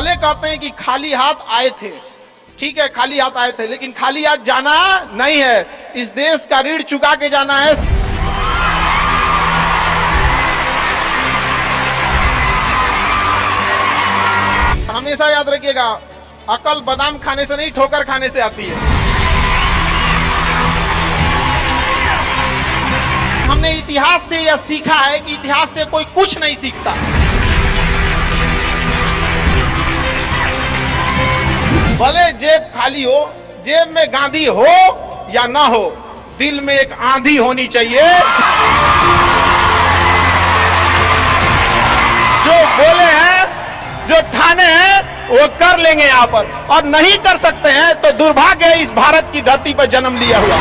भले कहते हैं कि खाली हाथ आए थे, ठीक है खाली हाथ आए थे, लेकिन खाली हाथ जाना नहीं है। इस देश का ऋण चुका के जाना है। हमेशा याद रखिएगा, अकल बादाम खाने से नहीं ठोकर खाने से आती है। हमने इतिहास से यह सीखा है कि इतिहास से कोई कुछ नहीं सीखता। भले जेब खाली हो, जेब में गांधी हो या ना हो, दिल में एक आंधी होनी चाहिए। जो बोले हैं, जो ठाने हैं, वो कर लेंगे यहां पर, और नहीं कर सकते हैं तो दुर्भाग्य है इस भारत की धरती पर जन्म लिया हुआ।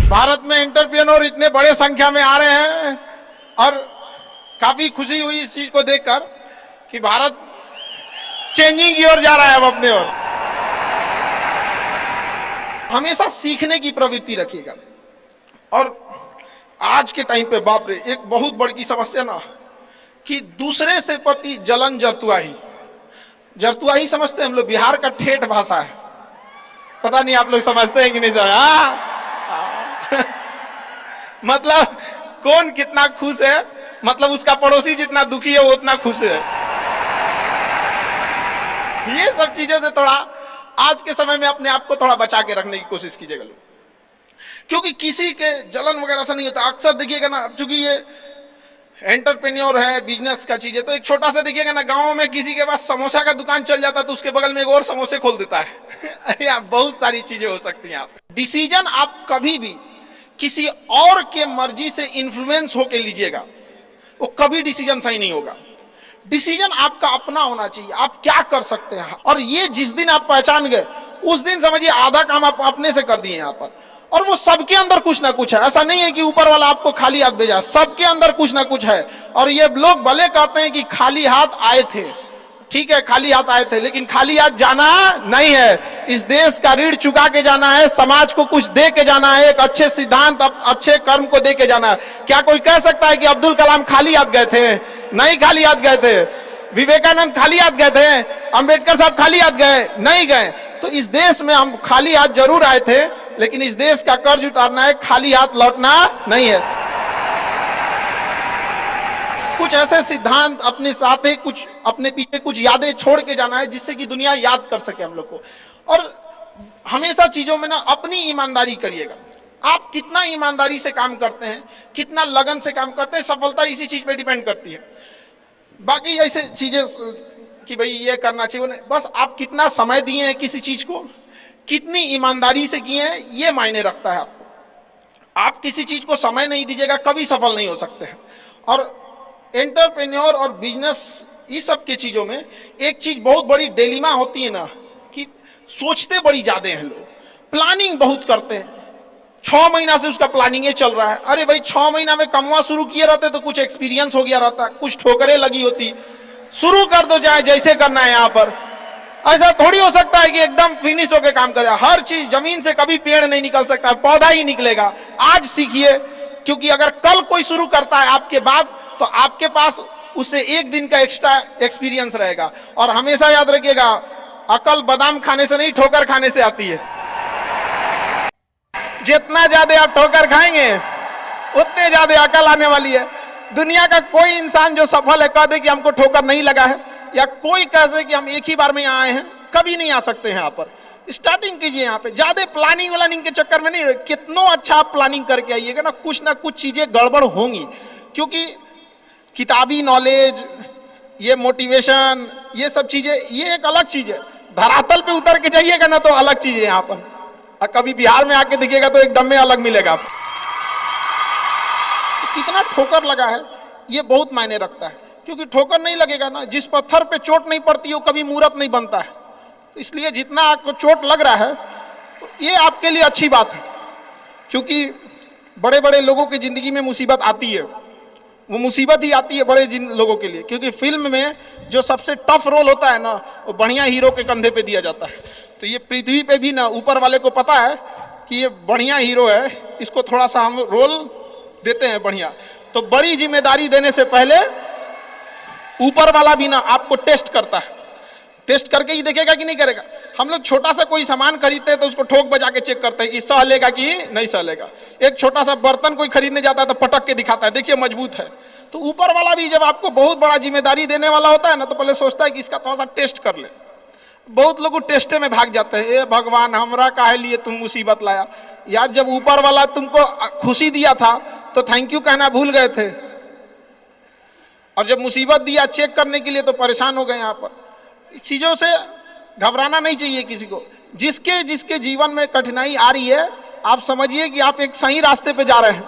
भारत में एंटरप्रेन्योर इतने बड़े संख्या में आ रहे हैं और काफी खुशी हुई इस चीज को देखकर कि भारत चेंजिंग की ओर जा रहा है अब अपने ओर। हमेशा सीखने की प्रवृत्ति रखिएगा। और आज के टाइम पे बाप रे, एक बहुत बड़ी समस्या ना कि दूसरे से प्रति जलन जरतुआही। जरतुआही समझते हैं हम लोग, बिहार का ठेठ भाषा है। पता नहीं आप लोग समझते हैं कि नहीं समझ। मतलब कौन कितना खुश है, मतलब उसका पड़ोसी जितना दुखी है वो उतना खुश है। ये सब चीजों से थोड़ा आज के समय में अपने आप को थोड़ा बचा के रखने की कोशिश कीजिएगा लोग, क्योंकि किसी के जलन वगैरह से नहीं होता। अक्सर देखिएगा ना, चूंकि ये एंटरप्रेन्योर है, बिजनेस का चीज है, तो एक छोटा सा देखिएगा ना, गांव में किसी के पास समोसा का दुकान चल जाता है तो उसके बगल में एक और समोसे खोल देता है। अरे बहुत सारी चीजें हो सकती हैं। आप डिसीजन आप कभी भी किसी और के मर्जी से इन्फ्लुएंस होके लीजिएगा, वो कभी डिसीजन सही नहीं होगा। डिसीजन आपका अपना होना चाहिए, आप क्या कर सकते हैं। और ये जिस दिन आप पहचान गए, उस दिन समझिए आधा काम आप अपने से कर दिए यहाँ पर। और वो सबके अंदर कुछ ना कुछ है, ऐसा नहीं है कि ऊपर वाला आपको खाली हाथ भेजा, सबके अंदर कुछ ना कुछ है। और ये लोग भले कहते हैं कि खाली हाथ आए थे, ठीक है खाली हाथ आए थे, लेकिन खाली हाथ जाना नहीं है। इस देश का ऋण चुका के जाना है, समाज को कुछ दे के जाना है, एक अच्छे सिद्धांत, अच्छे कर्म को दे के जाना है। क्या कोई कह सकता है कि अब्दुल कलाम खाली हाथ गए थे? नहीं खाली हाथ गए थे। विवेकानंद खाली हाथ गए थे? अंबेडकर साहब खाली हाथ गए? नहीं गए। तो इस देश में हम खाली हाथ जरूर आए थे, लेकिन इस देश का कर्ज उतारना है, खाली हाथ लौटना नहीं है। कुछ ऐसे सिद्धांत अपने साथ है, कुछ अपने पीछे कुछ यादें छोड़ के जाना है, जिससे कि दुनिया याद कर सके हम लोग को। और हमेशा चीजों में ना अपनी ईमानदारी करिएगा। आप कितना ईमानदारी से काम करते हैं, कितना लगन से काम करते हैं, सफलता इसी चीज पे डिपेंड करती है। बाकी ऐसे चीजें कि भाई ये करना चाहिए, बस आप कितना समय दिए हैं किसी चीज को, कितनी ईमानदारी से किए हैं, ये मायने रखता है आपको। आप किसी चीज को समय नहीं दीजिएगा, कभी सफल नहीं हो सकते हैं। और एंटरप्रेन्योर और बिजनेस, इस सब के चीजों में एक चीज बहुत बड़ी डिलेमा होती है ना, कि सोचते बड़ी ज्यादा हैं लोग, प्लानिंग बहुत करते हैं। 6 महीना से उसका प्लानिंग चल रहा है। अरे भाई 6 महीना में कमवा शुरू किए रहते तो कुछ एक्सपीरियंस हो गया रहता, कुछ ठोकरें लगी होती। शुरू कर दो, चाहे जैसे करना है। यहाँ पर ऐसा थोड़ी हो सकता है कि एकदम फिनिश होकर काम करे। हर चीज, जमीन से कभी पेड़ नहीं निकल सकता, पौधा ही निकलेगा। आज सीखिए, क्योंकि अगर कल कोई शुरू करता है आपके बाद, तो आपके पास उससे एक दिन का एक्स्ट्रा एक्सपीरियंस रहेगा। और हमेशा याद रखिएगा, अकल बादाम खाने से नहीं ठोकर खाने से आती है। जितना ज्यादा आप ठोकर खाएंगे, उतने ज्यादा अकल आने वाली है। दुनिया का कोई इंसान जो सफल है कह दे कि हमको ठोकर नहीं लगा है, या कोई कह दे कि हम एक ही बार में यहाँ आए हैं, कभी नहीं आ सकते हैं। यहाँ पर स्टार्टिंग कीजिए, यहाँ पे ज्यादा प्लानिंग व्लानिंग के चक्कर में नहीं रहे। कितना अच्छा आप प्लानिंग करके आइएगा ना कुछ चीजें गड़बड़ होंगी, क्योंकि किताबी नॉलेज, ये मोटिवेशन, ये सब चीजें, ये एक अलग चीज है। धरातल पे उतर के जाइएगा ना तो अलग चीज है यहाँ पर। और कभी बिहार में आके देखिएगा तो एकदम में अलग मिलेगा। कितना ठोकर लगा है, ये बहुत मायने रखता है। क्योंकि ठोकर नहीं लगेगा ना, जिस पत्थर पे चोट नहीं पड़ती वो कभी मूर्त नहीं बनता है। तो इसलिए जितना आपको चोट लग रहा है, तो ये आपके लिए अच्छी बात है। क्योंकि बड़े बड़े लोगों की जिंदगी में मुसीबत आती है, वो मुसीबत ही आती है बड़े जिन लोगों के लिए, क्योंकि फिल्म में जो सबसे टफ रोल होता है ना, वो बढ़िया हीरो के कंधे पे दिया जाता है। तो ये पृथ्वी पे भी ना ऊपर वाले को पता है कि ये बढ़िया हीरो है, इसको थोड़ा सा हम रोल देते हैं बढ़िया। तो बड़ी जिम्मेदारी देने से पहले ऊपर वाला भी ना आपको टेस्ट करता है, टेस्ट करके ही देखेगा कि नहीं करेगा। हम लोग छोटा सा कोई सामान खरीदते हैं तो उसको ठोक बजा के चेक करते हैं कि सह लेगा कि नहीं सह लेगा। एक छोटा सा बर्तन कोई खरीदने जाता है तो पटक के दिखाता है, देखिए मजबूत है। तो ऊपर वाला भी जब आपको बहुत बड़ा जिम्मेदारी देने वाला होता है ना, तो पहले सोचता है कि इसका थोड़ा सा टेस्ट कर ले। बहुत लोग टेस्टे में भाग जाते हैं, ए भगवान हमरा काहे लिए तुम मुसीबत लाया। यार जब ऊपर वाला तुमको खुशी दिया था तो थैंक यू कहना भूल गए थे, और जब मुसीबत दिया चेक करने के लिए तो परेशान हो गए। यहाँ पर इस चीजों से घबराना नहीं चाहिए किसी को। जिसके जिसके जीवन में कठिनाई आ रही है, आप समझिए कि आप एक सही रास्ते पे जा रहे हैं,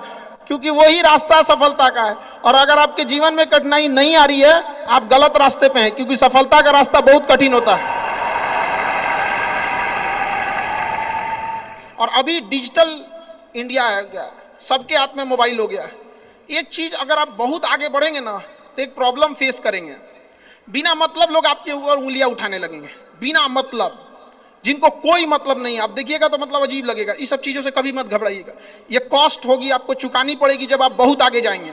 क्योंकि वही रास्ता सफलता का है। और अगर आपके जीवन में कठिनाई नहीं आ रही है, आप गलत रास्ते पे हैं, क्योंकि सफलता का रास्ता बहुत कठिन होता है। और अभी डिजिटल इंडिया है गया, सबके हाथ में मोबाइल हो गया है। एक चीज अगर आप बहुत आगे बढ़ेंगे ना, तो एक प्रॉब्लम फेस करेंगे। बिना मतलब लोग आपके ऊपर उंगलियां उठाने लगेंगे, बिना मतलब, जिनको कोई मतलब नहीं। आप देखिएगा तो मतलब अजीब लगेगा। इस सब चीजों से कभी मत घबराइएगा। ये कॉस्ट होगी, आपको चुकानी पड़ेगी जब आप बहुत आगे जाएंगे।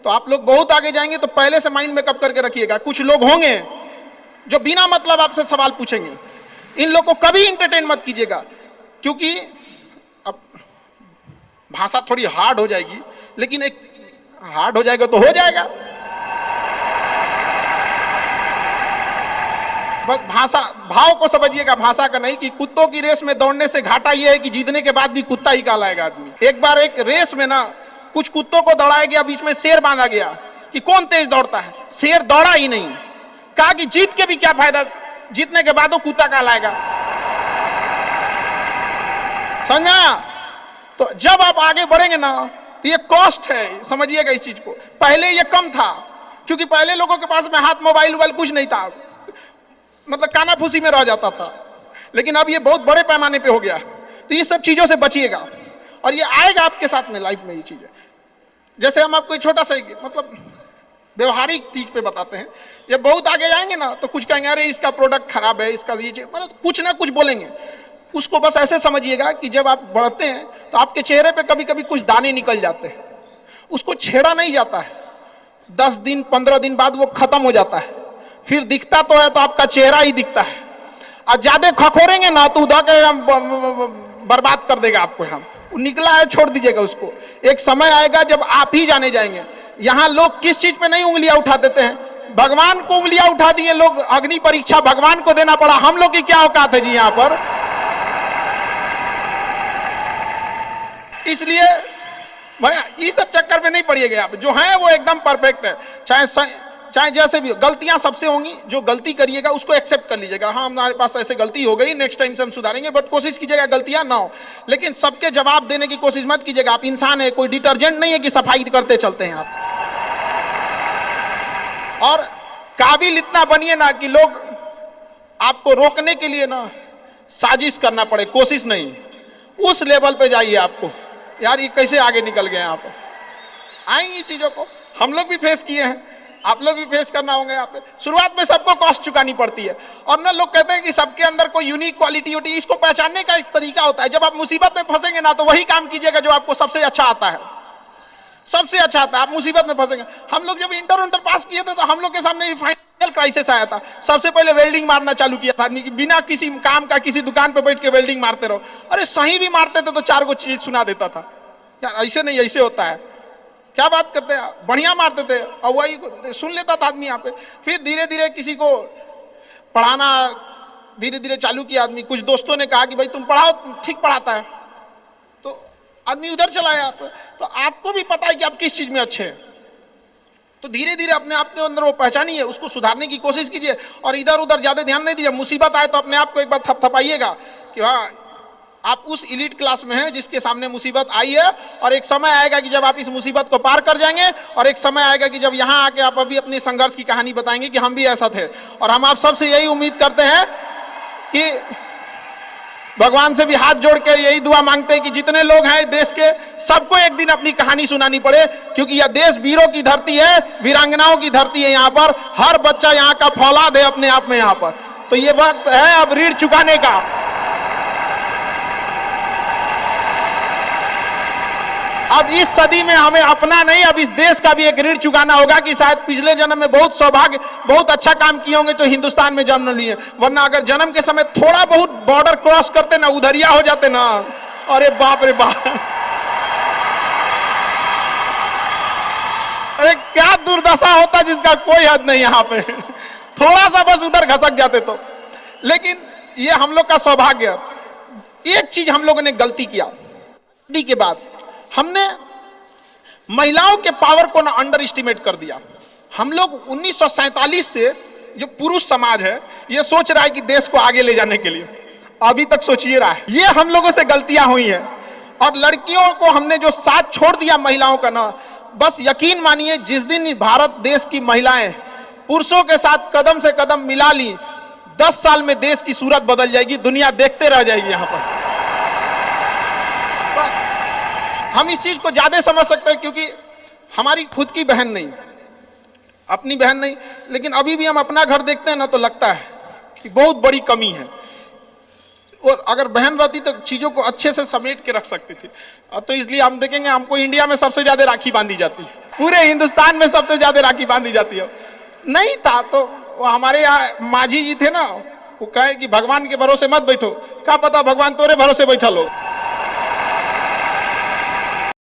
तो आप लोग बहुत आगे जाएंगे तो पहले से माइंड मेकअप करके रखिएगा। कुछ लोग होंगे जो बिना मतलब आपसे सवाल पूछेंगे, इन लोग को कभी इंटरटेन मत कीजिएगा, क्योंकि अब भाषा थोड़ी हार्ड हो जाएगी, लेकिन एक हार्ड हो जाएगा तो हो जाएगा। बस भाषा, भाव को समझिएगा, भाषा का नहीं। कि कुत्तों की रेस में दौड़ने से घाटा यह है कि जीतने के बाद भी कुत्ता ही कहलाएगा आदमी। एक बार एक रेस में ना कुछ कुत्तों को दौड़ाया गया, बीच में शेर बांधा गया कि कौन तेज दौड़ता है। शेर दौड़ा ही नहीं, कहा कि जीत के भी क्या फायदा, जीतने के बाद वो कुत्ता कहलाएगा। समझा? तो जब आप आगे बढ़ेंगे ना, तो ये कॉस्ट है, समझिएगा इस चीज को। पहले ये कम था, क्योंकि पहले लोगों के पास में हाथ मोबाइल वोबाइल कुछ नहीं था, मतलब काना फूसी में रह जाता था। लेकिन अब ये बहुत बड़े पैमाने पे हो गया। तो ये सब चीजों से बचिएगा, और ये आएगा आपके साथ में लाइफ में। ये चीजें जैसे हम आपको छोटा सा मतलब व्यवहारिक चीज पे बताते हैं। जब बहुत आगे जाएंगे ना, तो कुछ कहेंगे अरे इसका प्रोडक्ट खराब है, इसका ये चीज, मतलब कुछ ना कुछ बोलेंगे। उसको बस ऐसे समझिएगा कि जब आप बढ़ते हैं तो आपके चेहरे पे कभी कभी कुछ दाने निकल जाते हैं, उसको छेड़ा नहीं जाता है। 10 दिन 15 दिन बाद वो खत्म हो जाता है, फिर दिखता तो है तो आपका चेहरा ही दिखता है। और ज्यादा खखोरेंगे ना तो उधर के बर्बाद कर देगा आपको। हम निकला है छोड़ दीजिएगा उसको। एक समय आएगा जब आप ही जाने जाएंगे। यहाँ लोग किस चीज पे नहीं उंगलियां उठा देते हैं, भगवान को उंगलियां उठा दिए लोग। अग्नि परीक्षा भगवान को देना पड़ा, हम लोग की क्या औकात है जी यहाँ पर। इसलिए इस सब चक्कर में नहीं पड़िएगा आप। जो है वो एकदम परफेक्ट है, चाहे जैसे भी हो। गलतियां सबसे होंगी, जो गलती करिएगा उसको एक्सेप्ट कर लीजिएगा। हाँ हमारे पास ऐसे गलती हो गई, नेक्स्ट टाइम से हम सुधारेंगे, बट कोशिश कीजिएगा गलतियां ना हो। लेकिन सबके जवाब देने की कोशिश मत कीजिएगा। आप इंसान है, कोई डिटर्जेंट नहीं है कि सफाई करते चलते हैं आप। और काबिल इतना बनिए ना कि लोग आपको रोकने के लिए ना साजिश करना पड़े, कोशिश नहीं। उस लेवल पे जाइए आपको। यार ये कैसे आगे निकल गए यहाँ पर। आएंगी चीजों को हम लोग भी फेस किए हैं, आप लोग भी फेस करना होंगे। यहाँ पे शुरुआत में सबको कॉस्ट चुकानी पड़ती है। और ना लोग कहते हैं कि सबके अंदर कोई यूनिक क्वालिटी होती है। इसको पहचानने का एक तरीका होता है। जब आप मुसीबत में फंसेंगे ना, तो वही काम कीजिएगा जो आपको सबसे अच्छा आता है, सबसे अच्छा आता है। आप मुसीबत में फंसेंगे। हम लोग जब इंटर पास किए थे तो हम लोग के सामने भी फाइनल क्राइसिस आया था। सबसे पहले वेल्डिंग मारना चालू किया था आदमी की, बिना किसी काम का किसी दुकान पे बैठ के वेल्डिंग मारते रहो। अरे सही भी मारते थे तो 4 गो चीज सुना देता था। यार ऐसे नहीं, ऐसे होता है, क्या बात करते हैं। बढ़िया मारते थे और वही सुन लेता था आदमी यहाँ पे। फिर धीरे धीरे किसी को पढ़ाना धीरे धीरे चालू किया आदमी। कुछ दोस्तों ने कहा कि भाई तुम पढ़ाओ, ठीक पढ़ाता है, तो आदमी उधर चला गया। तो आपको भी पता है कि आप किस चीज में अच्छे हैं, तो धीरे धीरे अपने आप के अंदर वो पहचानिए, उसको सुधारने की कोशिश कीजिए। और इधर उधर ज्यादा ध्यान नहीं दीजिए। मुसीबत आए तो अपने आप को एक बार थपथपाइएगा कि हाँ आप उस इलीट क्लास में हैं जिसके सामने मुसीबत आई है। और एक समय आएगा कि जब आप इस मुसीबत को पार कर जाएंगे, और एक समय आएगा कि जब यहाँ आके आप अभी अपनी संघर्ष की कहानी बताएंगे कि हम भी ऐसा थे। और हम आप सबसे यही उम्मीद करते हैं कि भगवान से भी हाथ जोड़ के यही दुआ मांगते हैं कि जितने लोग हैं देश के, सबको एक दिन अपनी कहानी सुनानी पड़े, क्योंकि यह देश वीरों की धरती है, वीरांगनाओं की धरती है। यहाँ पर हर बच्चा यहाँ का फौलाद है अपने आप में। यहाँ पर तो ये वक्त है अब ऋण चुकाने का। अब इस सदी में हमें अपना नहीं, अब इस देश का भी एक ऋण चुकाना होगा कि शायद पिछले जन्म में बहुत सौभाग्य, बहुत अच्छा काम किए होंगे तो हिंदुस्तान में जन्म लिए, वरना अगर जन्म के समय थोड़ा बहुत बॉर्डर क्रॉस करते ना, उधरिया हो जाते ना, अरे बाप रे बाप, अरे क्या दुर्दशा होता जिसका कोई हद नहीं। यहाँ पे थोड़ा सा बस उधर घसक जाते तो। लेकिन ये हम लोग का सौभाग्य। एक चीज हम लोगों ने गलती किया के बाद, हमने महिलाओं के पावर को ना अंडर एस्टिमेट कर दिया। हम लोग 1947 से जो पुरुष समाज है ये सोच रहा है कि देश को आगे ले जाने के लिए, अभी तक सोचिए रहा है। ये हम लोगों से गलतियां हुई हैं। और लड़कियों को हमने जो साथ छोड़ दिया महिलाओं का ना, बस यकीन मानिए जिस दिन भारत देश की महिलाएं पुरुषों के साथ कदम से कदम मिला ली, 10 साल में देश की सूरत बदल जाएगी, दुनिया देखते रह जाएगी। यहाँ पर हम इस चीज को ज्यादा समझ सकते हैं क्योंकि हमारी खुद की बहन नहीं, अपनी बहन नहीं, लेकिन अभी भी हम अपना घर देखते हैं ना तो लगता है कि बहुत बड़ी कमी है। और अगर बहन रहती तो चीजों को अच्छे से समेट के रख सकती थी। तो इसलिए हम देखेंगे हमको इंडिया में सबसे ज्यादा राखी बांधी जाती है, पूरे हिंदुस्तान में सबसे ज्यादा राखी बांधी जाती है। नहीं था तो हमारे यहाँ माझी जी थे ना, वो कहे कि भगवान के भरोसे मत बैठो, क्या पता भगवान तोरे भरोसे बैठा लो।